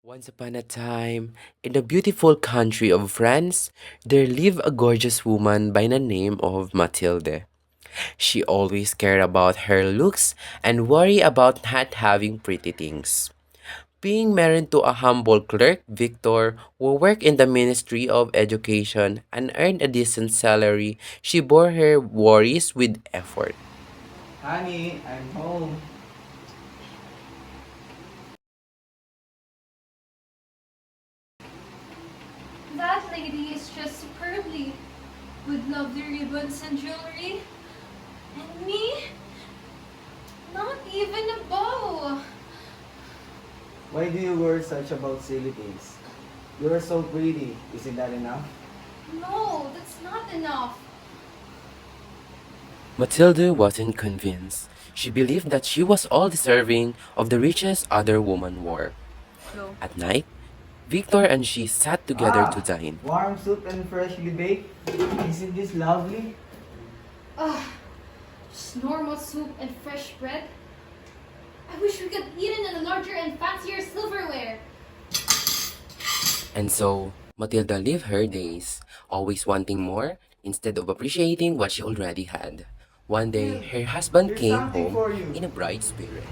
Once upon a time, in the beautiful country of France, there lived a gorgeous woman by the name of Mathilde. She always cared about her looks and worried about not having pretty things. Being married to a humble clerk, Victor, who worked in the Ministry of Education and earned a decent salary, she bore her worries with effort. Honey, I'm home. That lady is just superbly, with lovely ribbons and jewelry. And me? Not even a bow. Why do you worry such about silly things? You are so pretty. Isn't that enough? No, that's not enough. Matilda wasn't convinced. She believed that she was all deserving of the riches other women wore. At night, Victor and she sat together to dine. Warm soup and freshly baked. Isn't this lovely? Ugh, just normal soup and fresh bread. I wish we could eat it in a larger and fancier silverware. And so, Matilda lived her days, always wanting more instead of appreciating what she already had. One day, her husband Here's came something home for you. in a bright spirit.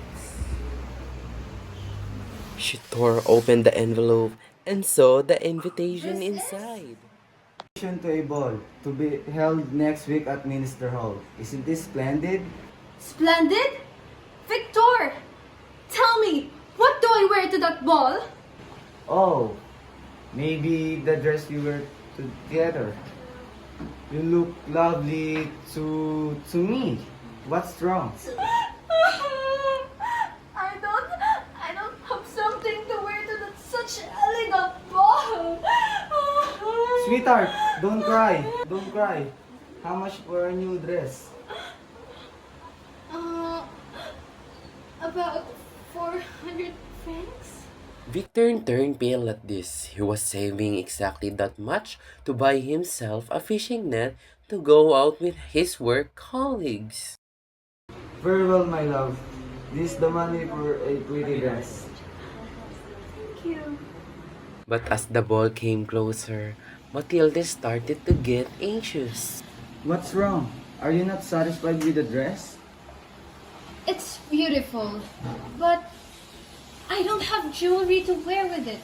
She tore open the envelope and saw the invitation This is? inside. Invitation to a ball to be held next week at Minister Hall. Isn't this splendid? Splendid? Victor! Tell me, what do I wear to that ball? Oh, maybe the dress you wear together. You look lovely to me. What's wrong? I don't have something to wear to that such elegant ball. Sweetheart, don't cry. Don't cry. How much for a new dress? Uh, about 400 francs? Victor turned pale at this. He was saving exactly that much to buy himself a fishing net to go out with his work colleagues. Very well, my love. This is the money for a pretty dress. Thank you. But as the ball came closer, Matilda started to get anxious. What's wrong? Are you not satisfied with the dress? It's beautiful, but I don't have jewelry to wear with it.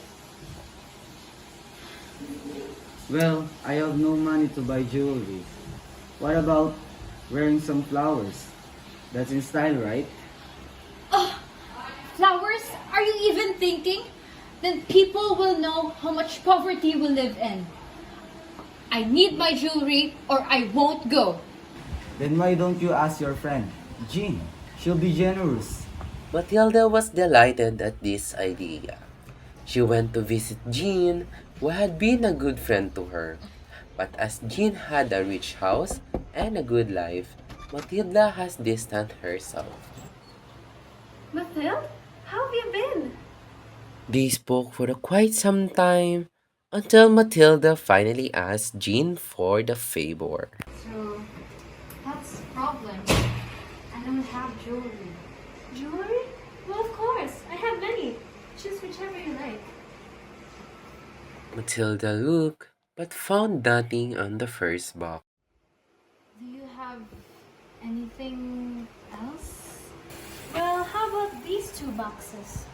Well, I have no money to buy jewelry. What about wearing some flowers? That's in style, right? Oh, flowers? Are you even thinking? Then people will know how much poverty we live in. I need my jewelry or I won't go. Then why don't you ask your friend, Jean? She'll be generous. Matilda was delighted at this idea. She went to visit Jean, who had been a good friend to her. But as Jean had a rich house and a good life, Matilda has distanced herself. Mathilde, how have you been? They spoke for quite some time until Matilda finally asked Jean for the favor. So, that's the problem. I don't have jewelry. Jewelry? Well, of course. I have many. Choose whichever you like. Matilda looked but found nothing on the first box. Do you have anything else? Well, how about these two boxes?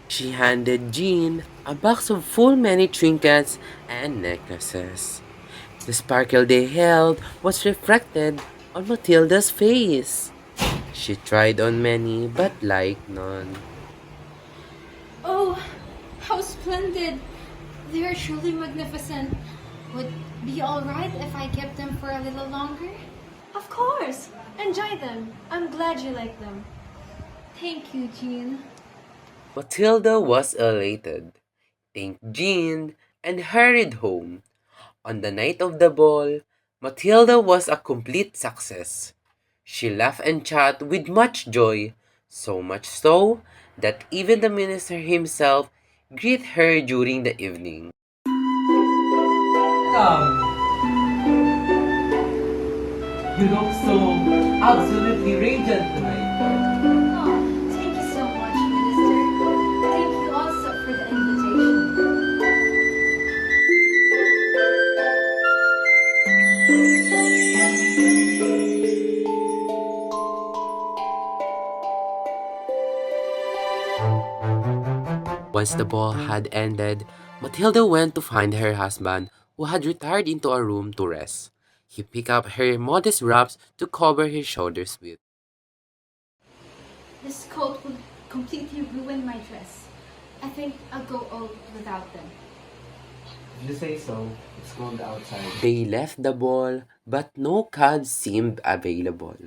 She handed Jean a box of full many trinkets and necklaces. The sparkle they held was reflected on Matilda's face. She tried on many but liked none. Oh, how splendid! They are truly magnificent. Would be alright if I kept them for a little longer? Of course! Enjoy them. I'm glad you like them. Thank you, Jean. Matilda was elated, thanked Jean, and hurried home. On the night of the ball, Matilda was a complete success. She laughed and chatted with much joy, so much so that even the minister himself greeted her during the evening. Come, you look so absolutely radiant tonight. Oh, thank you so much, Minister. Thank you also for the invitation. Once the ball had ended, Matilda went to find her husband, who had retired into a room to rest. He picked up her modest wraps to cover his shoulders with. This coat would completely ruin my dress. I think I'll go old without them. If you say so, it's cold outside. They left the ball, but no cabs seemed available.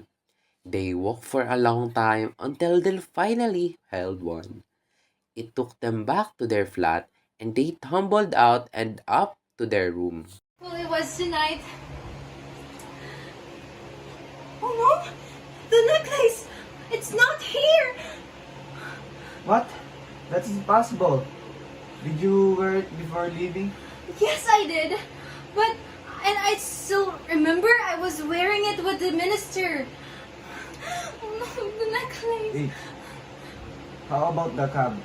They walked for a long time until they finally held one. It took them back to their flat, and they tumbled out and up to their room. Well, it was tonight. Oh no! The necklace! It's not here! What? That's impossible. Did you wear it before leaving? Yes, I did. And I still remember I was wearing it with the minister. Oh no, the necklace. Hey, how about the cab?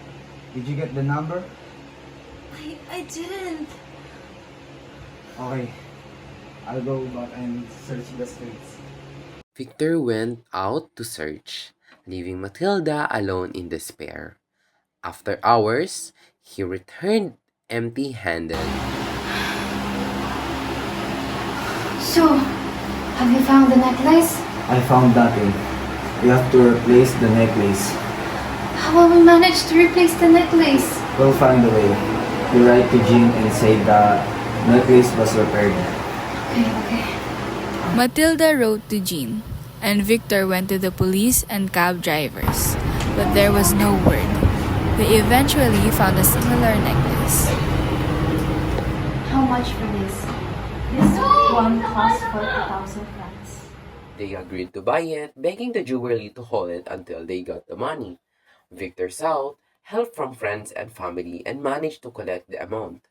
Did you get the number? I didn't. Okay, I'll go back and search the streets. Victor went out to search, leaving Matilda alone in despair. After hours, he returned empty-handed. So, have you found the necklace? I found nothing. We have to replace the necklace. How will we manage to replace the necklace? We'll find a way. You write to Jean and say the necklace was repaired. Okay. Matilda wrote to Jean, and Victor went to the police and cab drivers, but there was no word. They eventually found a similar necklace. How much for this? This one cost 40,000 francs. They agreed to buy it, begging the jeweler to hold it until they got the money. Victor sought help from friends and family and managed to collect the amount.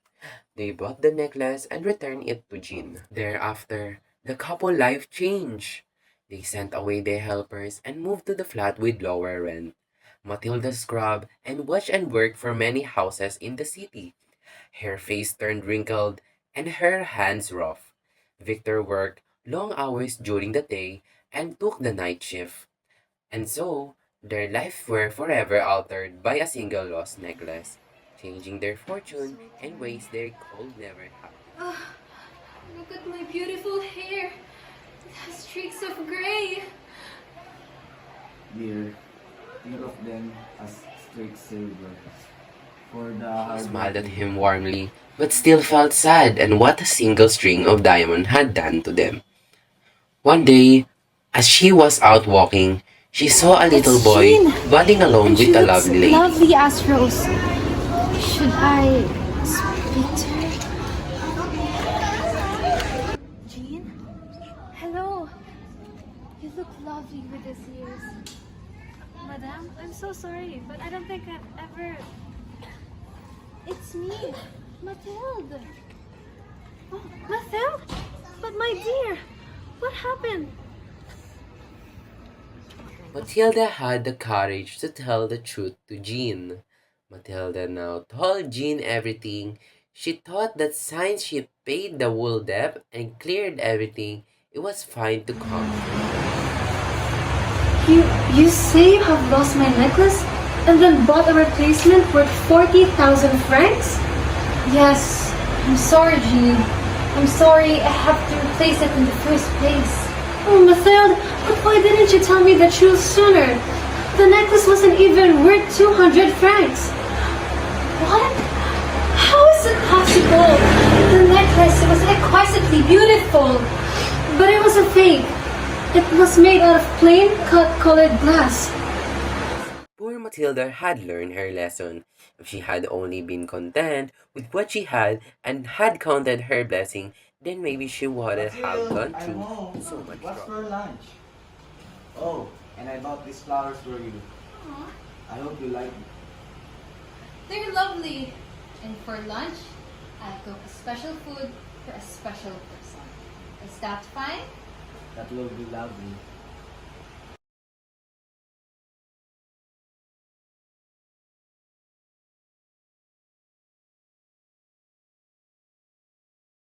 They bought the necklace and returned it to Jean. Thereafter, the couple life changed. They sent away their helpers and moved to the flat with lower rent. Matilda scrubbed and washed and worked for many houses in the city. Her face turned wrinkled and her hands rough. Victor worked long hours during the day and took the night shift. And so, their lives were forever altered by a single lost necklace, changing their fortune in ways they could never have. Look at my beautiful hair. It has streaks of gray. Dear, think of them as straight silver. For the She hard smiled at working- him warmly, but still felt sad and what a single string of diamond had done to them. One day, as she was out walking, she saw a little It's boy Jean. budding alone with a lovely lady. Lovely as Rose. Should I speak to her? Jean? Hello. You look lovely with these ears. Madam, I'm so sorry, but I don't think I've ever... It's me, Mathilde. Oh, Mathilde? But my dear, what happened? Matilda had the courage to tell the truth to Jean. Matilda now told Jean everything. She thought that since she paid the whole debt and cleared everything, it was fine to come. You say you have lost my necklace and then bought a replacement worth 40,000 francs? Yes, I'm sorry, Jean. I'm sorry I have to replace it in the first place. Oh, Mathilde, but why didn't you tell me the truth sooner? The necklace wasn't even worth 200 francs. What? How is it possible? The necklace was exquisitely beautiful, but it was a fake. It was made out of plain cut-colored glass. Poor Matilda had learned her lesson. If she had only been content with what she had and had counted her blessing, then maybe she wouldn't have gone I'm through home. so much What's trouble. for lunch? Oh, and I bought these flowers for you. I hope you like them. They're lovely. And for lunch, I cook a special food for a special person. Is that fine? That will be lovely.